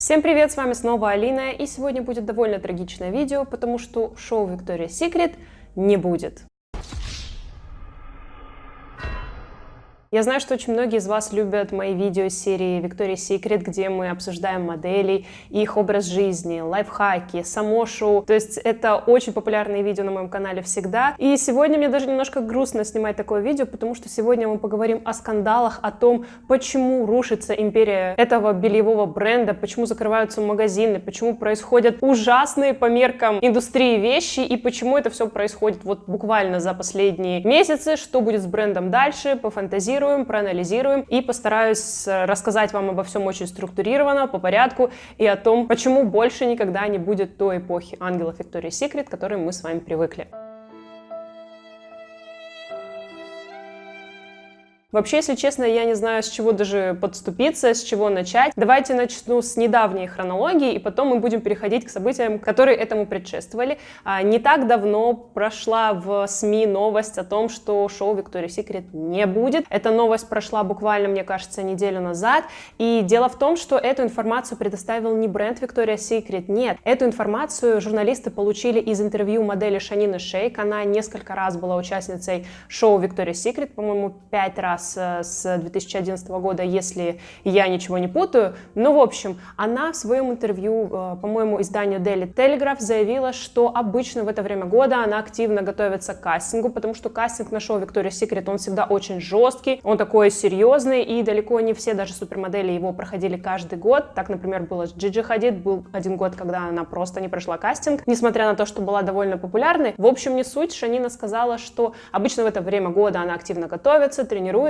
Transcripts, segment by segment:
Всем привет, с вами снова Алина, и сегодня будет довольно трагичное видео, потому что шоу Victoria's Secret не будет. Я знаю, что очень многие из вас любят мои видео серии Victoria's Secret, где мы обсуждаем моделей, их образ жизни, лайфхаки, само шоу. То есть это очень популярные видео на моем канале всегда. И сегодня мне даже немножко грустно снимать такое видео, потому что сегодня мы поговорим о скандалах, о том, почему рушится империя этого бельевого бренда, почему закрываются магазины, почему происходят ужасные по меркам индустрии вещи и почему это все происходит вот буквально за последние месяцы, что будет с брендом дальше, пофантазируем, проанализируем и постараюсь рассказать вам обо всем очень структурированно, по порядку и о том, почему больше никогда не будет той эпохи ангелов Victoria's Secret, к которой мы с вами привыкли. Вообще, если честно, я не знаю, с чего даже подступиться, с чего начать. Давайте начну с недавней хронологии, и потом мы будем переходить к событиям, которые этому предшествовали. Не так давно прошла в СМИ новость о том, что шоу Victoria's Secret не будет. Эта новость прошла буквально, мне кажется, неделю назад. И дело в том, что эту информацию предоставил не бренд Victoria's Secret, нет. Эту информацию журналисты получили из интервью модели Шанины Шейк. Она несколько раз была участницей шоу Victoria's Secret, по-моему, 5 раз с 2011 года, если я ничего не путаю. Но, в общем, она в своем интервью, по-моему, изданию Daily Telegraph заявила, что обычно в это время года она активно готовится к кастингу, потому что кастинг на шоу Victoria's Secret, он всегда очень жесткий, он такой серьезный, и далеко не все даже супермодели его проходили каждый год. Так, например, было с Джиджи Хадид, был один год, когда она просто не прошла кастинг, несмотря на то, что была довольно популярной. В общем, не суть. Шанина сказала, что обычно в это время года она активно готовится, тренируется,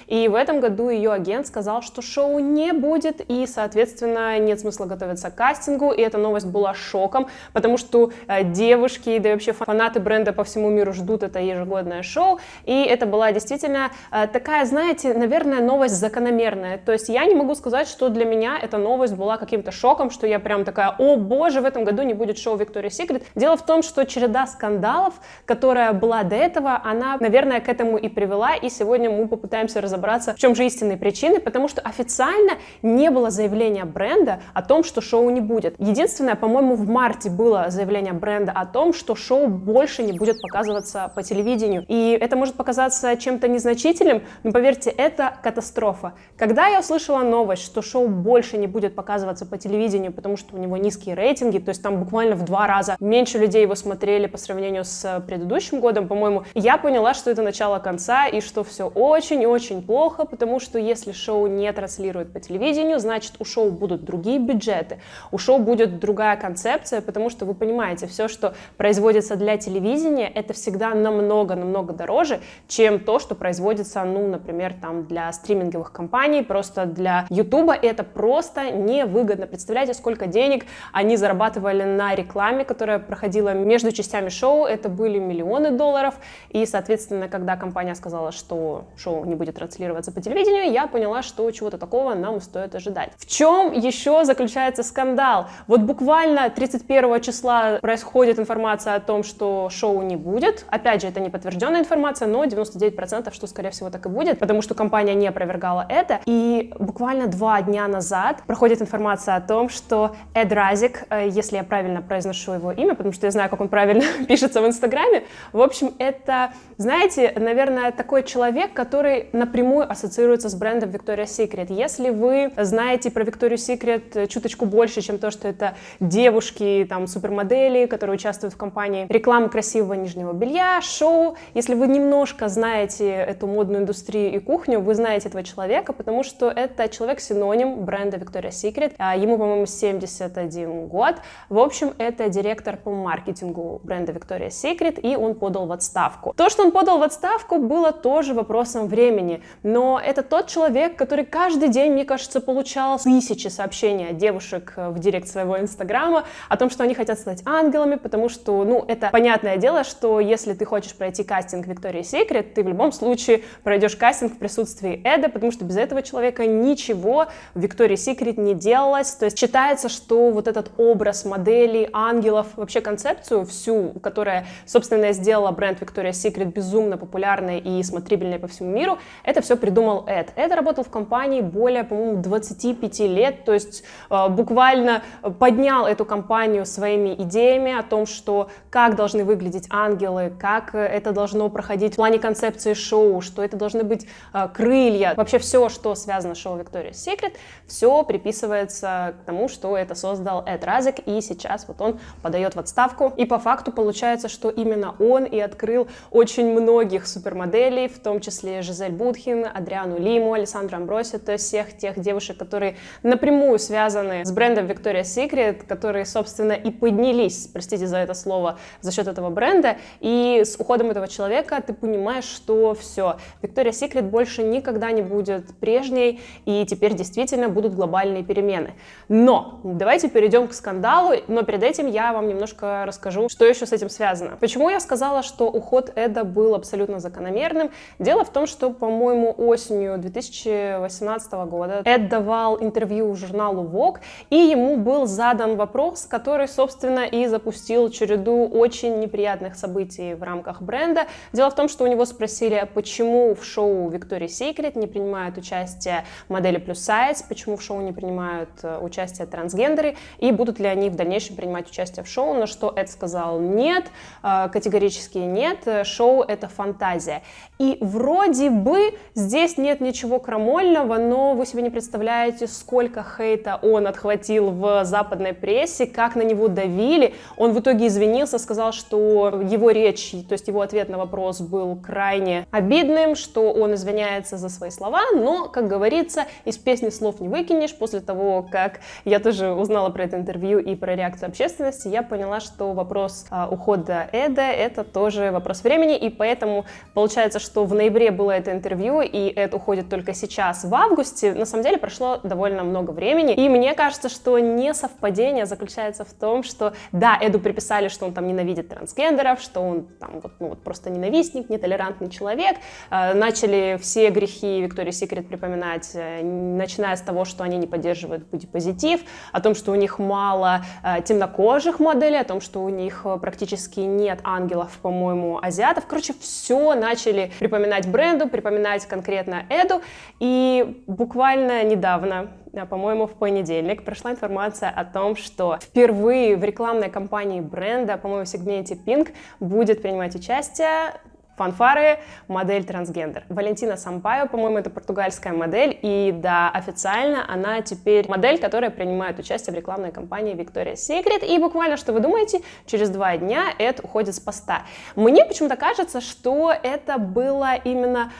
и в этом году ее агент сказал, что шоу не будет, и, соответственно, нет смысла готовиться к кастингу, и эта новость была шоком, потому что девушки, да и вообще фанаты бренда по всему миру ждут это ежегодное шоу, и это была действительно такая, знаете, наверное, новость закономерная. То есть я не могу сказать, что для меня эта новость была каким-то шоком, что я прям такая: о боже, в этом году не будет шоу Victoria's Secret. Дело в том, что череда скандалов, которая была до этого, она, наверное, к этому и привела, и сегодня мы попытаемся разобраться, в чем же истинные причины, потому что официально не было заявления бренда о том, что шоу не будет. Единственное, по-моему, в марте было заявление бренда о том, что шоу больше не будет показываться по телевидению. И это может показаться чем-то незначительным, но поверьте, это катастрофа. Когда я услышала новость, что шоу больше не будет показываться по телевидению, потому что у него низкие рейтинги, то есть там буквально в 2 раза меньше людей его смотрели по сравнению с предыдущим годом, по-моему, я поняла, что это начало конца и что все очень плохо, потому что если шоу не транслируют по телевидению, значит, у шоу будут другие бюджеты, у шоу будет другая концепция, потому что вы понимаете, все, что производится для телевидения, это всегда намного дороже, чем то, что производится, ну, например, там для стриминговых компаний, просто для Ютуба это просто невыгодно. Представляете, сколько денег они зарабатывали на рекламе, которая проходила между частями шоу, это были миллионы долларов, и, соответственно, когда компания сказала, что шоу не будет транслироваться по телевидению, я поняла, что чего-то такого нам стоит ожидать. В чем еще заключается скандал? Вот буквально 31 числа происходит информация о том, что шоу не будет. Опять же, это не подтвержденная информация, но 99%, что, скорее всего, так и будет, потому что компания не опровергала это. И буквально 2 дня назад проходит информация о том, что Эд Разик, если я правильно произношу его имя, потому что я знаю, как он правильно пишется в Инстаграме, в общем, это, знаете, наверное, такой человек, который напрямую ассоциируется с брендом Victoria's Secret. Если вы знаете про Victoria's Secret чуточку больше, чем то, что это девушки, там, супермодели, которые участвуют в кампании рекламы красивого нижнего белья, шоу, если вы немножко знаете эту модную индустрию и кухню, вы знаете этого человека, потому что это человек-синоним бренда Victoria's Secret. Ему, по-моему, 71 год. В общем, это директор по маркетингу бренда Victoria's Secret, и он подал в отставку. То, что он подал в отставку, было тоже вопросом времени, но это тот человек, который каждый день, мне кажется, получал тысячи сообщений от девушек в директ своего инстаграма о том, что они хотят стать ангелами, потому что, ну, это понятное дело, что если ты хочешь пройти кастинг Victoria's Secret, ты в любом случае пройдешь кастинг в присутствии Эда, потому что без этого человека ничего в Victoria's Secret не делалось. То есть считается, что вот этот образ моделей, ангелов, вообще концепцию всю, которая, собственно, сделала бренд Victoria's Secret безумно популярной и смотрибельной по всему миру, миру. Это все придумал Эд. Эд работал в компании более, по-моему, 25 лет, то есть буквально поднял эту компанию своими идеями о том, что как должны выглядеть ангелы, как это должно проходить в плане концепции шоу, что это должны быть крылья. Вообще все, что связано с шоу Victoria's Secret, все приписывается к тому, что это создал Эд Разек, и сейчас вот он подает в отставку. И по факту получается, что именно он и открыл очень многих супермоделей, в том числе Жизель Будхин, Адриану Лиму, Алессандру Амброси, то есть всех тех девушек, которые напрямую связаны с брендом Victoria's Secret, которые, собственно, и поднялись, простите за это слово, за счет этого бренда. И с уходом этого человека ты понимаешь, что все, Victoria's Secret больше никогда не будет прежней, и теперь действительно будут глобальные перемены. Но давайте перейдем к скандалу, но перед этим я вам немножко расскажу, что еще с этим связано. Почему я сказала, что уход Эда был абсолютно закономерным? Дело в том, что, по-моему, осенью 2018 года Эд давал интервью журналу Vogue, и ему был задан вопрос, который, собственно, и запустил череду очень неприятных событий в рамках бренда. Дело в том, что у него спросили, почему в шоу Victoria's Secret не принимают участие модели плюс сайз, почему в шоу не принимают участие трансгендеры, и будут ли они в дальнейшем принимать участие в шоу, на что Эд сказал нет, категорически нет, шоу — это фантазия. И вроде бы здесь нет ничего крамольного, но вы себе не представляете, сколько хейта он отхватил в западной прессе, как на него давили. Он в итоге извинился, сказал, что его речь, то есть его ответ на вопрос был крайне обидным, что он извиняется за свои слова, но, как говорится, из песни слов не выкинешь. После того, как я тоже узнала про это интервью и про реакцию общественности, я поняла, что вопрос ухода Эда — это тоже вопрос времени, и поэтому получается, что в ноябре было это интервью, и Эд уходит только сейчас, в августе. На самом деле прошло довольно много времени, и мне кажется, что несовпадение заключается в том, что да, Эду приписали, что он там ненавидит трансгендеров, что он там вот просто ненавистник, нетолерантный человек. Начали все грехи Victoria's Secret припоминать, начиная с того, что они не поддерживают бодипозитив, о том, что у них мало темнокожих моделей, о том, что у них практически нет ангелов, по-моему, азиатов. Короче, все начали припоминать бренду, припоминать конкретно Эду. И буквально недавно, по-моему, в понедельник, прошла информация о том, что впервые в рекламной кампании бренда, по-моему, в сегменте Pink, будет принимать участие фанфары модель трансгендер. Валентина Сампайо, по-моему, это португальская модель, и да, официально она теперь модель, которая принимает участие в рекламной кампании Victoria's Secret, и буквально, что вы думаете, через 2 дня Эд уходит с поста. Мне почему-то кажется, что это было именно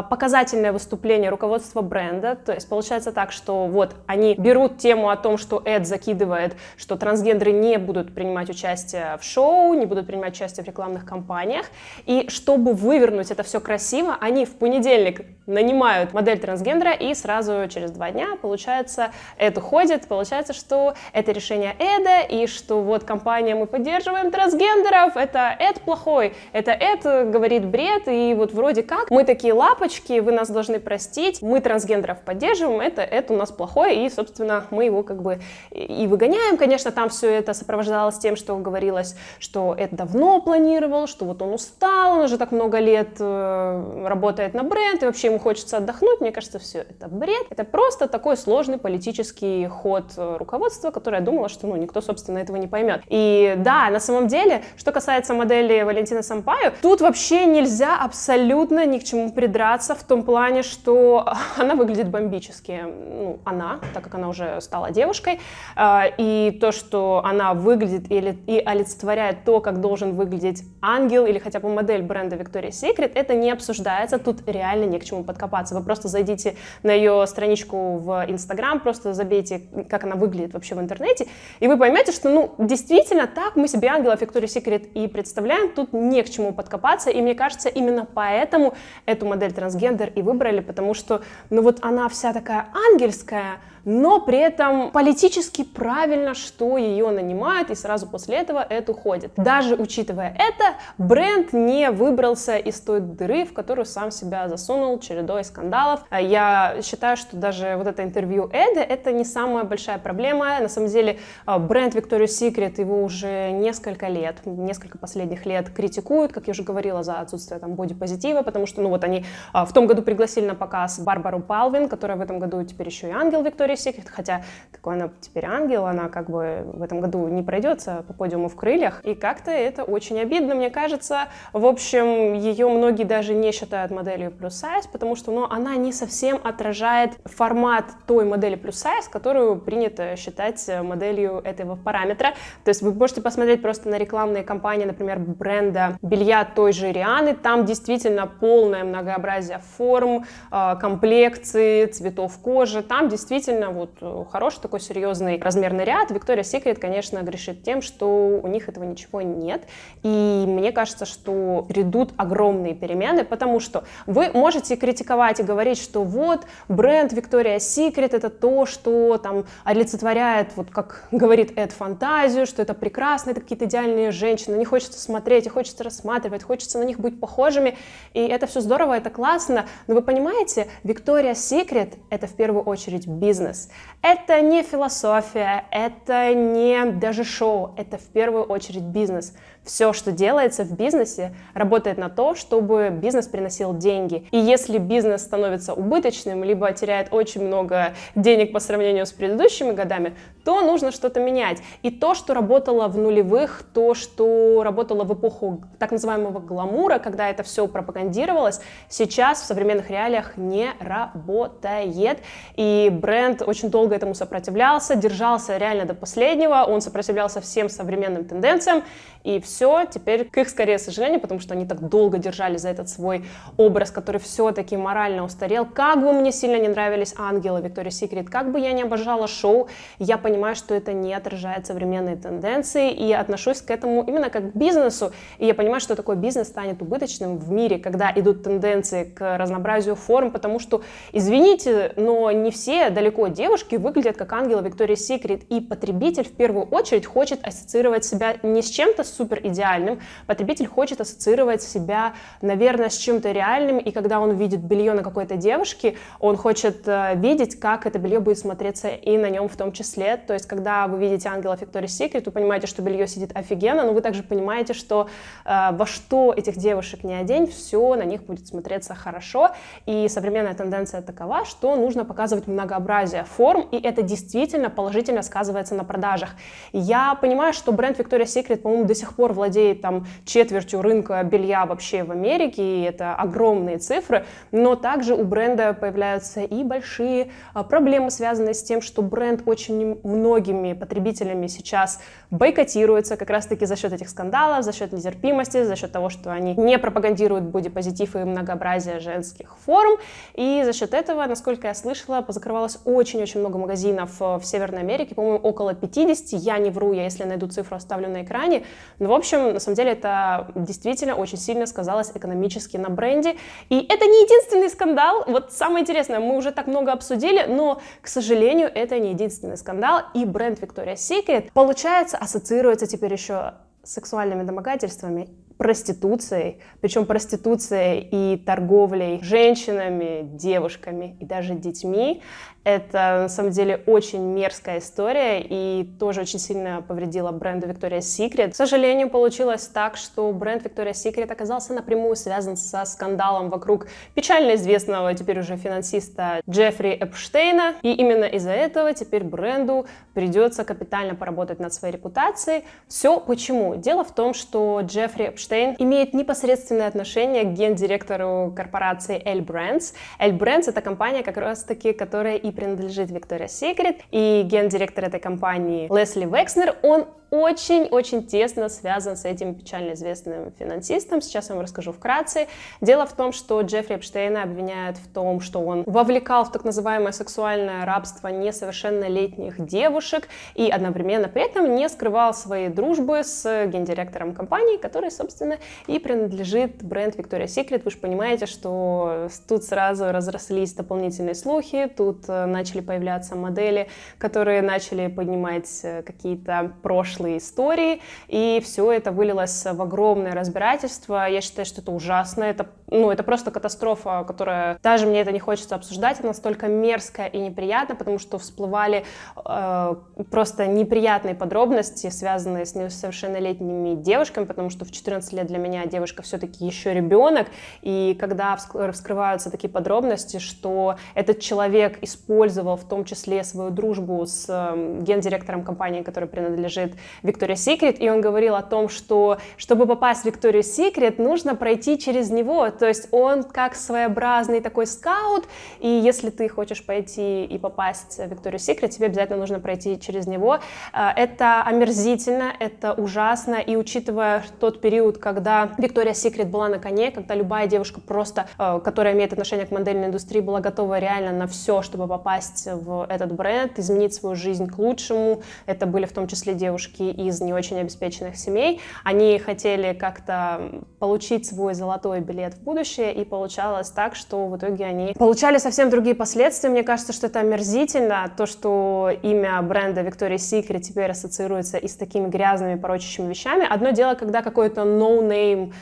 показательное выступление руководства бренда, то есть получается так, что вот они берут тему о том, что Эд закидывает, что трансгендеры не будут принимать участие в шоу, не будут принимать участие в рекламных кампаниях, и чтобы вывернуть это все красиво, они в понедельник нанимают модель трансгендера, и сразу через 2 дня, получается, Эд уходит. Получается, что это решение Эда, и что вот компания, мы поддерживаем трансгендеров, это Эд плохой, это Эд говорит бред, и вот вроде как мы такие лапочки, вы нас должны простить, мы трансгендеров поддерживаем, это Эд у нас плохой, и, собственно, мы его как бы и выгоняем. Конечно, там все это сопровождалось тем, что говорилось, что Эд давно планировал, что вот он устал, он уже так много лет работает на бренд, и вообще ему хочется отдохнуть. Мне кажется, все это бред. Это просто такой сложный политический ход руководства, которое я думала, что никто, собственно, этого не поймет. И да, на самом деле, что касается модели Валентины Сампайо, тут вообще нельзя абсолютно ни к чему придраться в том плане, что она выглядит бомбически. Ну, она, так как она уже стала девушкой, и то, что она выглядит и олицетворяет то, как должен выглядеть ангел или хотя бы модель бренда Victoria's Secret, это не обсуждается, тут реально не к чему подкопаться. Вы просто зайдите на ее страничку в Instagram, просто забейте, как она выглядит вообще в интернете, и вы поймете, что, действительно так мы себе ангела Victoria's Secret и представляем, тут не к чему подкопаться, и мне кажется, именно поэтому эту модель трансгендер и выбрали, потому что, вот она вся такая ангельская, но при этом политически правильно, что ее нанимают, и сразу после этого Эд уходит. Даже учитывая это, бренд не выбрался из той дыры, в которую сам себя засунул чередой скандалов. Я считаю, что даже вот это интервью Эда — это не самая большая проблема. На самом деле бренд Victoria's Secret, его уже несколько последних лет критикуют, как я уже говорила, за отсутствие там бодипозитива, потому что, ну вот они в том году пригласили на показ Барбару Палвин, которая в этом году теперь еще и ангел Victoria's Secret, хотя какой она теперь ангел, она как бы в этом году не пройдется по подиуму в крыльях, и как-то это очень обидно, мне кажется. В общем, ее многие даже не считают моделью плюс сайз, потому что, ну, она не совсем отражает формат той модели плюс сайз, которую принято считать моделью этого параметра. То есть вы можете посмотреть просто на рекламные кампании, например, бренда белья той же Рианы, там действительно полное многообразие форм, комплекций, цветов кожи, там действительно вот хороший такой серьезный размерный ряд. Victoria's Secret, конечно, грешит тем, что у них этого ничего нет, и мне кажется, что грядут огромные перемены, потому что вы можете критиковать и говорить, что вот бренд Victoria's Secret — это то, что там олицетворяет, вот как говорит Эд, фантазию, что это прекрасно, это какие-то идеальные женщины, не хочется смотреть, и хочется рассматривать, хочется на них быть похожими, и это все здорово, это классно, но вы понимаете, Victoria's Secret — это в первую очередь бизнес, это не философия, это не даже шоу, это в первую очередь бизнес. Все, что делается в бизнесе, работает на то, чтобы бизнес приносил деньги. И если бизнес становится убыточным, либо теряет очень много денег по сравнению с предыдущими годами, то нужно что-то менять. И то, что работало в нулевых, то, что работало в эпоху так называемого гламура, когда это все пропагандировалось, сейчас в современных реалиях не работает. И бренд очень долго этому сопротивлялся, держался реально до последнего, он сопротивлялся всем современным тенденциям, и все, теперь к их скорее сожалению, потому что они так долго держали за этот свой образ, который все-таки морально устарел. Как бы мне сильно не нравились ангелы Victoria's Secret, как бы я не обожала шоу, я понимаю, что это не отражает современные тенденции, и отношусь к этому именно как к бизнесу, и я понимаю, что такой бизнес станет убыточным в мире, когда идут тенденции к разнообразию форм, потому что, извините, но не все далеко девушки выглядят как ангелы Victoria's Secret, и потребитель в первую очередь хочет ассоциировать себя не с чем-то супер идеальным, потребитель хочет ассоциировать себя, наверное, с чем-то реальным, и когда он видит белье на какой-то девушке, он хочет видеть, как это белье будет смотреться и на нем в том числе. То есть, когда вы видите ангела Victoria's Secret, вы понимаете, что белье сидит офигенно, но вы также понимаете, что во что этих девушек не одень, все на них будет смотреться хорошо, и современная тенденция такова, что нужно показывать многообразие форм, и это действительно положительно сказывается на продажах. Я понимаю, что бренд Victoria's Secret, по-моему, до сих пор владеет там четвертью рынка белья вообще в Америке, и это огромные цифры, но также у бренда появляются и большие проблемы, связанные с тем, что бренд очень многими потребителями сейчас бойкотируется как раз-таки за счет этих скандалов, за счет нетерпимости, за счет того, что они не пропагандируют бодипозитив и многообразие женских форм, и за счет этого, насколько я слышала, позакрывалось очень-очень много магазинов в Северной Америке, по-моему, около 50, я не вру, я если найду цифру, оставлю на экране. Но, в общем, на самом деле это действительно очень сильно сказалось экономически на бренде. И это не единственный скандал. Вот самое интересное, мы уже так много обсудили, но, к сожалению, это не единственный скандал. И бренд Victoria's Secret, получается, ассоциируется теперь еще с сексуальными домогательствами, проституцией, причем проституцией и торговлей женщинами, девушками и даже детьми. Это, на самом деле, очень мерзкая история и тоже очень сильно повредила бренду Victoria's Secret. К сожалению, получилось так, что бренд Victoria's Secret оказался напрямую связан со скандалом вокруг печально известного теперь уже финансиста Джеффри Эпштейна. И именно из-за этого теперь бренду придется капитально поработать над своей репутацией. Все почему? Дело в том, что Джеффри Эпштейн имеет непосредственное отношение к гендиректору корпорации L Brands. L Brands — это компания, как раз-таки, которая и принадлежит Victoria's Secret, и гендиректор этой компании Лесли Векснер, он очень-очень тесно связан с этим печально известным финансистом. Сейчас я вам расскажу вкратце. Дело в том, что Джеффри Эпштейна обвиняют в том, что он вовлекал в так называемое сексуальное рабство несовершеннолетних девушек и одновременно при этом не скрывал своей дружбы с гендиректором компании, который, собственно, и принадлежит бренд Victoria's Secret. Вы же понимаете, что тут сразу разрослись дополнительные слухи, тут начали появляться модели, которые начали поднимать какие-то прошлые истории, и все это вылилось в огромное разбирательство. Я считаю, что это ужасно, это просто катастрофа, которая, даже мне это не хочется обсуждать, она настолько мерзкая и неприятна, потому что всплывали просто неприятные подробности, связанные с несовершеннолетними девушками, потому что в 14 лет для меня девушка все-таки еще ребенок, и когда вскрываются такие подробности, что этот человек использовал в том числе свою дружбу с гендиректором компании, которая принадлежит Victoria's Secret, и он говорил о том, что чтобы попасть в Victoria's Secret, нужно пройти через него, то есть он как своеобразный такой скаут, и если ты хочешь пойти и попасть в Victoria's Secret, тебе обязательно нужно пройти через него. Это омерзительно, это ужасно, и учитывая тот период, когда Victoria's Secret была на коне, когда любая девушка просто, которая имеет отношение к модельной индустрии, была готова реально на все, чтобы попасть в этот бренд, изменить свою жизнь к лучшему. Это были в том числе девушки из не очень обеспеченных семей. Они хотели как-то получить свой золотой билет в будущее, и получалось так, что в итоге они получали совсем другие последствия. Мне кажется, что это омерзительно, то, что имя бренда Victoria's Secret теперь ассоциируется и с такими грязными, порочащими вещами. Одно дело, когда какой-то no-name,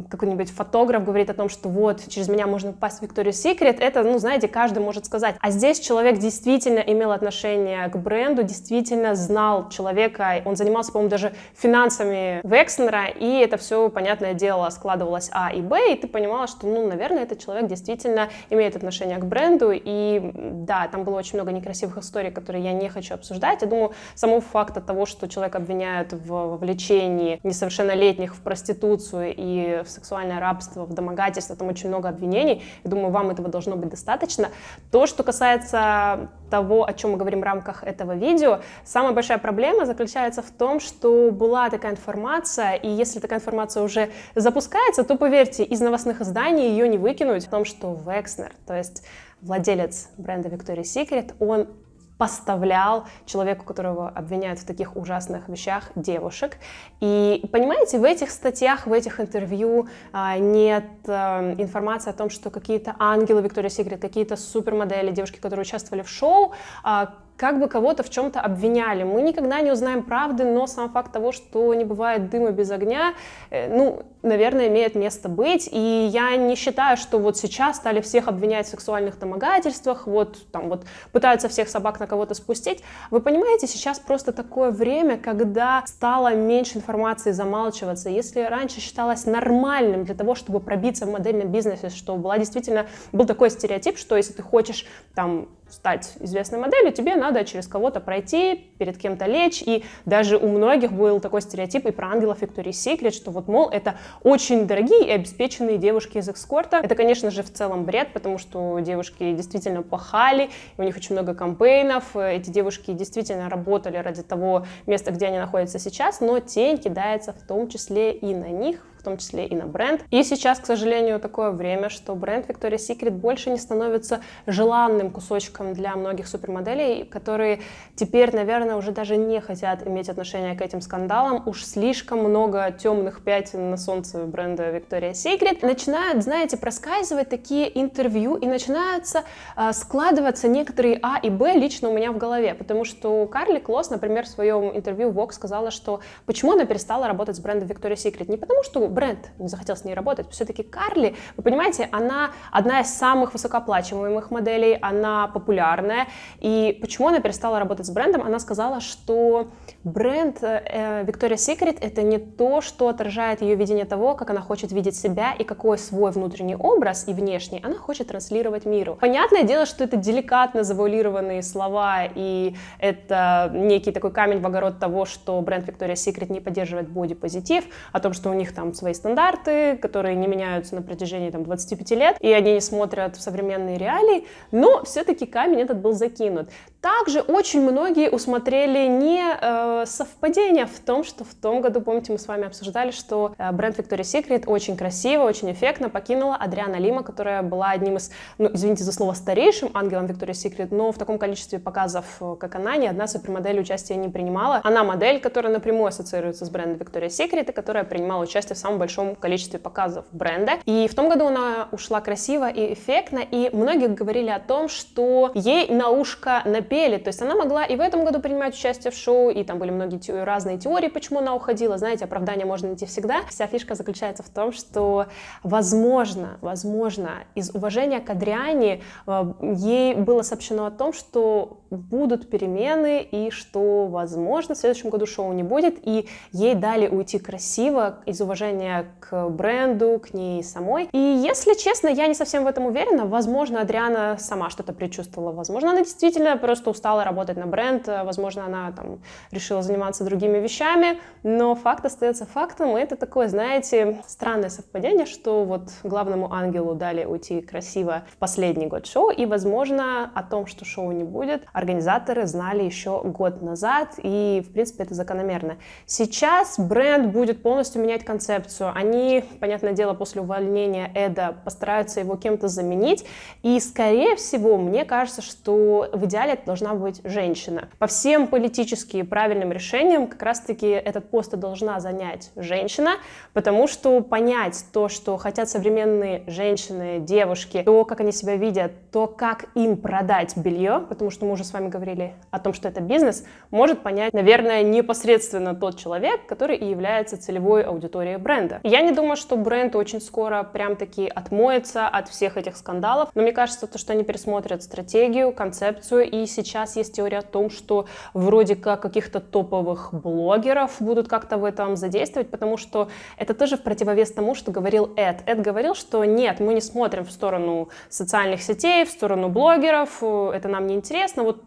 какой-нибудь фотограф говорит о том, что вот, через меня можно попасть в Victoria's Secret, это, знаете, каждый может сказать. А здесь человек действительно имел отношение к бренду, действительно знал человека, он занимался, по-моему, даже финансами Векснера, и это все, понятное дело, складывалось А и Б, и ты понимала, что, наверное, этот человек действительно имеет отношение к бренду, и да, там было очень много некрасивых историй, которые я не хочу обсуждать. Я думаю, самого факта того, что человека обвиняют в вовлечении несовершеннолетних в проституцию и в сексуальное рабство, в домогательство, там очень много обвинений, я думаю, вам этого должно быть достаточно. То, что касается того, о чем мы говорим в рамках этого видео, самая большая проблема заключается в том, что была такая информация, и если такая информация уже запускается, то, поверьте, из новостных изданий ее не выкинуть, о том, что Векснер, то есть владелец бренда Victoria's Secret, он поставлял человеку, которого обвиняют в таких ужасных вещах, девушек. И понимаете, в этих статьях, в этих интервью нет информации о том, что какие-то ангелы Victoria's Secret, какие-то супермодели, девушки, которые участвовали в шоу, как бы кого-то в чем-то обвиняли. Мы никогда не узнаем правды, но сам факт того, что не бывает дыма без огня, наверное, имеет место быть. И я не считаю, что вот сейчас стали всех обвинять в сексуальных домогательствах, пытаются всех собак на кого-то спустить. Вы понимаете, сейчас просто такое время, когда стало меньше информации замалчиваться. Если раньше считалось нормальным для того, чтобы пробиться в модельном бизнесе, что был такой стереотип, что если ты хочешь стать известной моделью, тебе надо через кого-то пройти, перед кем-то лечь, и даже у многих был такой стереотип и про ангелов Victoria's Secret, что мол, это очень дорогие и обеспеченные девушки из эскорта. Это, конечно же, в целом бред, потому что девушки действительно пахали, у них очень много кампейнов, эти девушки действительно работали ради того места, где они находятся сейчас, но тень кидается в том числе и на них, в том числе и на бренд. И сейчас, к сожалению, такое время, что бренд Victoria's Secret больше не становится желанным кусочком для многих супермоделей, которые теперь, наверное, уже даже не хотят иметь отношение к этим скандалам. Уж слишком много темных пятен на солнце бренда Victoria's Secret. Начинают, знаете, проскальзывать такие интервью, и начинаются складываться некоторые А и Б лично у меня в голове, потому что Карли Клосс, например, в своем интервью в Vogue сказала, что почему она перестала работать с брендом Victoria's Secret. Не потому, что бренд не захотел с ней работать. Все-таки Карли, вы понимаете, она одна из самых высокооплачиваемых моделей, она популярная. И почему она перестала работать с брендом? Она сказала, что бренд Victoria's Secret — это не то, что отражает ее видение того, как она хочет видеть себя и какой свой внутренний образ и внешний она хочет транслировать миру. Понятное дело, что это деликатно завуалированные слова, и это некий такой камень в огород того, что бренд Victoria's Secret не поддерживает бодипозитив, о том, что у них там свои стандарты, которые не меняются на протяжении 25 лет, и они не смотрят в современные реалии, но все-таки камень этот был закинут. Также очень многие усмотрели не совпадение в том, что в том году, помните, мы с вами обсуждали, что бренд Victoria's Secret очень красиво, очень эффектно покинула Адриана Лима, которая была одним из, извините за слово, старейшим ангелом Victoria's Secret, но в таком количестве показов, как она, ни одна супермодель участия не принимала. Она модель, которая напрямую ассоциируется с брендом Victoria's Secret и которая принимала участие в самом большом количестве показов бренда. И в том году она ушла красиво и эффектно, и многие говорили о том, что ей на ушко напели, то есть она могла и в этом году принимать участие в шоу, и там были многие разные теории, почему она уходила, знаете, оправдания можно найти всегда. Вся фишка заключается в том, что возможно, из уважения к Адриане ей было сообщено о том, что будут перемены и что, возможно, в следующем году шоу не будет, и ей дали уйти красиво из уважения к бренду, к ней самой. И, если честно, я не совсем в этом уверена. Возможно, Адриана сама что-то предчувствовала. Возможно, она действительно просто устала работать на бренд, возможно, она решила заниматься другими вещами, но факт остается фактом, и это такое, знаете, странное совпадение, что вот главному ангелу дали уйти красиво в последний год шоу, и, возможно, о том, что шоу не будет, организаторы знали еще год назад, и, в принципе, это закономерно. Сейчас бренд будет полностью менять концепцию. Они, понятное дело, после увольнения Эда постараются его кем-то заменить, и, скорее всего, мне кажется, что в идеале это должна быть женщина. По всем политически правильным решениям как раз-таки этот пост и должна занять женщина, потому что понять то, что хотят современные женщины, девушки, то, как они себя видят, то, как им продать белье, потому что мы уже с вами говорили о том, что это бизнес, может понять, наверное, непосредственно тот человек, который и является целевой аудиторией бренда. Я не думаю, что бренд очень скоро прям-таки отмоется от всех этих скандалов, но мне кажется, то, что они пересмотрят стратегию, концепцию, и сейчас есть теория о том, что вроде как каких-то топовых блогеров будут как-то в этом задействовать, потому что это тоже в противовес тому, что говорил Эд. Эд говорил, что нет, мы не смотрим в сторону социальных сетей, в сторону блогеров, это нам не интересно, вот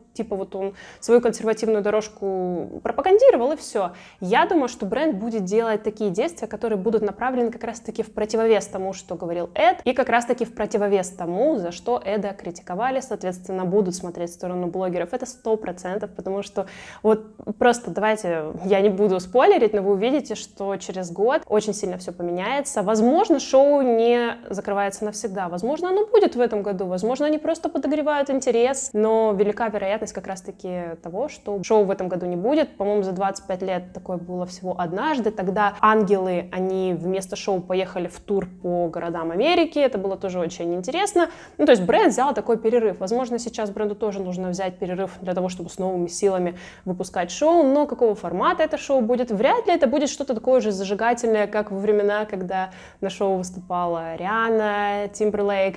он свою консервативную дорожку пропагандировал, и все. Я думаю, что бренд будет делать такие действия, которые будут направлены как раз-таки в противовес тому, что говорил Эд, и как раз-таки в противовес тому, за что Эда критиковали, соответственно, будут смотреть в сторону блогеров. Это 100%, потому что вот просто давайте, я не буду спойлерить, но вы увидите, что через год очень сильно все поменяется. Возможно, шоу не закрывается навсегда, возможно, оно будет в этом году, возможно, они просто подогревают интерес, но велика вероятность как раз-таки того, что шоу в этом году не будет. По-моему, за 25 лет такое было всего однажды. Тогда ангелы, они вместо шоу поехали в тур по городам Америки. Это было тоже очень интересно. То есть бренд взял такой перерыв. Возможно, сейчас бренду тоже нужно взять перерыв для того, чтобы с новыми силами выпускать шоу. Но какого формата это шоу будет? Вряд ли это будет что-то такое же зажигательное, как во времена, когда на шоу выступала Риhanna, Timberlake.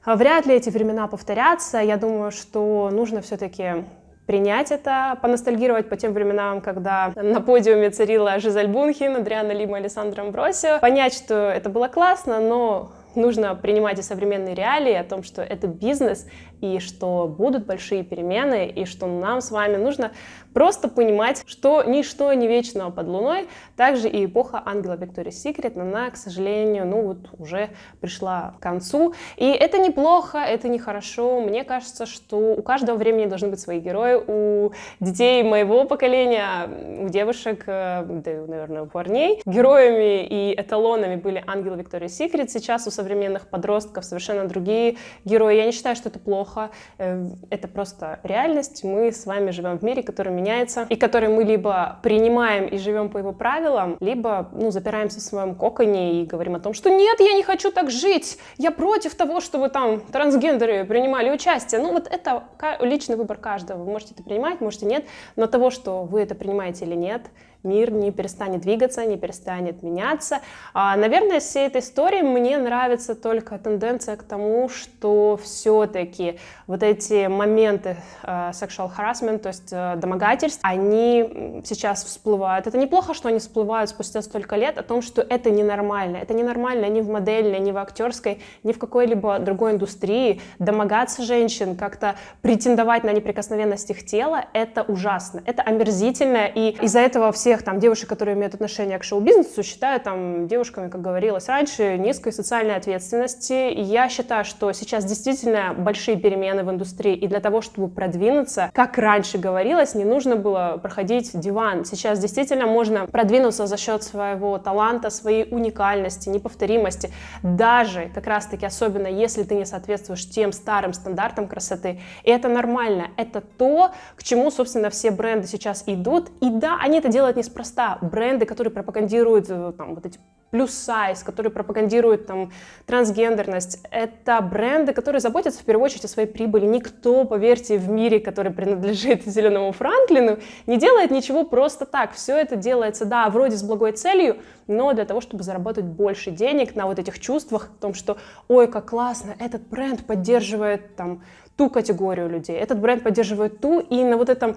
Вряд ли эти времена повторятся. Я думаю, что нужно все-таки принять это, поностальгировать по тем временам, когда на подиуме царила Жизель Бунхен, Адриана Лима, Алессандро Амбросио. Понять, что это было классно, но нужно принимать и современные реалии о том, что это бизнес, и что будут большие перемены, и что нам с вами нужно просто понимать, что ничто не вечно под луной. Также и эпоха ангела Victoria's Secret, она, к сожалению, уже пришла к концу. И это неплохо, это нехорошо. Мне кажется, что у каждого времени должны быть свои герои. У детей моего поколения, у девушек, да, наверное, у парней, героями и эталонами были ангелы Victoria's Secret. Сейчас у современных подростков совершенно другие герои. Я не считаю, что это плохо. Это просто реальность. Мы с вами живем в мире, который меняется, и который мы либо принимаем и живем по его правилам, либо запираемся в своем коконе и говорим о том, что нет, я не хочу так жить, я против того, чтобы там трансгендеры принимали участие. Вот это личный выбор каждого. Вы можете это принимать, можете нет, но того, что вы это принимаете или нет, мир не перестанет двигаться, не перестанет меняться. Наверное, из всей этой истории мне нравится только тенденция к тому, что все-таки вот эти моменты sexual harassment, то есть домогательств, они сейчас всплывают. Это неплохо, что они всплывают спустя столько лет, о том, что это ненормально. Это ненормально ни в модельной, ни в актерской, ни в какой-либо другой индустрии. Домогаться женщин, как-то претендовать на неприкосновенность их тела, это ужасно, это омерзительно, и из-за этого все всех там девушек, которые имеют отношение к шоу-бизнесу, считаю там девушками, как говорилось раньше, низкой социальной ответственности. И я считаю, что сейчас действительно большие перемены в индустрии, и для того, чтобы продвинуться, как раньше говорилось, не нужно было проходить диван. Сейчас действительно можно продвинуться за счет своего таланта, своей уникальности, неповторимости. Даже как раз-таки, особенно если ты не соответствуешь тем старым стандартам красоты. И это нормально. Это то, к чему, собственно, все бренды сейчас идут. И да, они это делают неспроста. Бренды, которые пропагандируют там, вот эти плюс-сайз, которые пропагандируют там трансгендерность, это бренды, которые заботятся в первую очередь о своей прибыли. Никто, поверьте, в мире, который принадлежит Зеленому Франклину, не делает ничего просто так. Все это делается, да, вроде с благой целью, но для того, чтобы заработать больше денег на вот этих чувствах, в том, что, ой, как классно, этот бренд поддерживает там ту категорию людей, этот бренд поддерживает ту, и на вот этом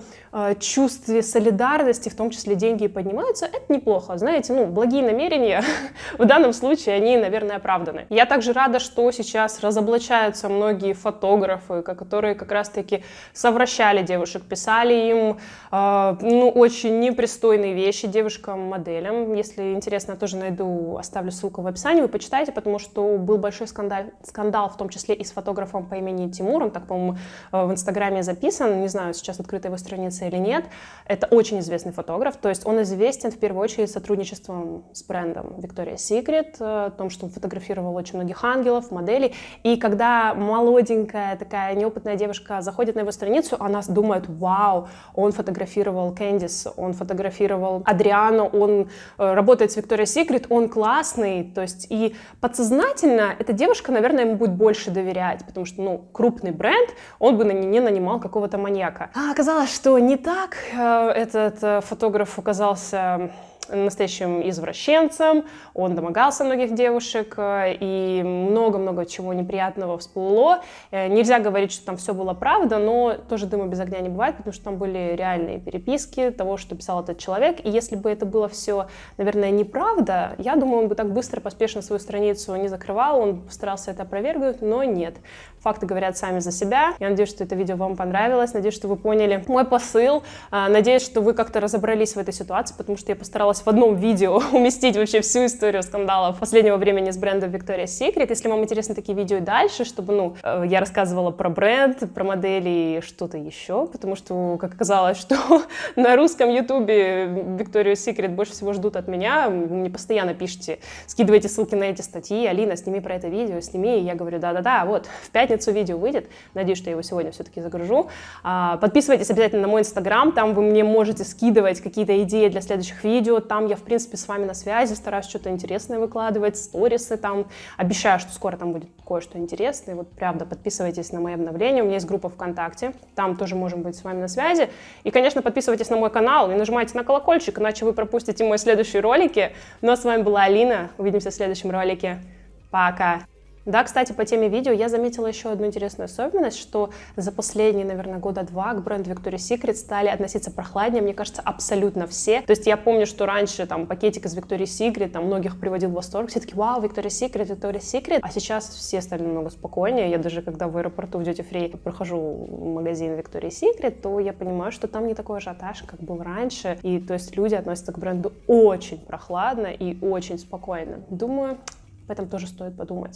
чувстве солидарности, в том числе деньги поднимаются, это неплохо. Знаете, ну, благие намерения в данном случае, они, наверное, оправданы. Я также рада, что сейчас разоблачаются многие фотографы, которые как раз-таки совращали девушек, писали им, ну, очень непристойные вещи девушкам-моделям. Если интересно, я тоже найду, оставлю ссылку в описании, вы почитайте, потому что был большой скандал, в том числе и с фотографом по имени Тимур, он так, по-моему, в Инстаграме записан, не знаю, сейчас открыта его страница или нет. Это очень известный фотограф, то есть он известен в первую очередь сотрудничеством с брендом Victoria's Secret, о том, что он фотографировал очень многих ангелов, моделей, и когда молоденькая такая неопытная девушка заходит на его страницу, она думает: вау, он фотографировал Кэндис, он фотографировал Адриану, он работает с Victoria's Secret, он классный, то есть и подсознательно эта девушка, наверное, ему будет больше доверять, потому что, ну, крупный бренд, он бы не нанимал какого-то маньяка. А оказалось, что не так. Этот фотограф оказался настоящим извращенцем, он домогался многих девушек, и много-много чего неприятного всплыло. Нельзя говорить, что там все было правда, но тоже дыма без огня не бывает, потому что там были реальные переписки того, что писал этот человек, и если бы это было все, наверное, неправда, я думаю, он бы так быстро, поспешно свою страницу не закрывал, он постарался это опровергнуть, но нет. Факты говорят сами за себя. Я надеюсь, что это видео вам понравилось, надеюсь, что вы поняли мой посыл, надеюсь, что вы как-то разобрались в этой ситуации, потому что я постаралась в одном видео уместить вообще всю историю скандалов последнего времени с брендом Victoria's Secret. Если вам интересны такие видео и дальше, чтобы, ну, я рассказывала про бренд, про модели и что-то еще, потому что, как оказалось, что на русском ютубе Victoria's Secret больше всего ждут от меня. Вы мне постоянно пишете, скидывайте ссылки на эти статьи: Алина, сними про это видео, сними. И я говорю: да-да-да, вот, в пятницу видео выйдет. Надеюсь, что я его сегодня все-таки загружу. Подписывайтесь обязательно на мой инстаграм, там вы мне можете скидывать какие-то идеи для следующих видео. Там я, в принципе, с вами на связи, стараюсь что-то интересное выкладывать, сторисы там. Обещаю, что скоро там будет кое-что интересное. Вот, правда, подписывайтесь на мои обновления. У меня есть группа ВКонтакте, там тоже можем быть с вами на связи. И, конечно, подписывайтесь на мой канал и нажимайте на колокольчик, иначе вы пропустите мои следующие ролики. Ну а с вами была Алина. Увидимся в следующем ролике. Пока! Да, кстати, по теме видео я заметила еще одну интересную особенность, что за последние, наверное, года два к бренду Victoria's Secret стали относиться прохладнее, мне кажется, абсолютно все. То есть я помню, что раньше там пакетик из Victoria's Secret там многих приводил в восторг, все такие: вау, Victoria's Secret, а сейчас все стали намного спокойнее. Я даже когда в аэропорту в Duty Free прохожу в магазин Victoria's Secret, то я понимаю, что там не такой ажиотаж, как был раньше, и то есть люди относятся к бренду очень прохладно и очень спокойно. Думаю, об этом тоже стоит подумать.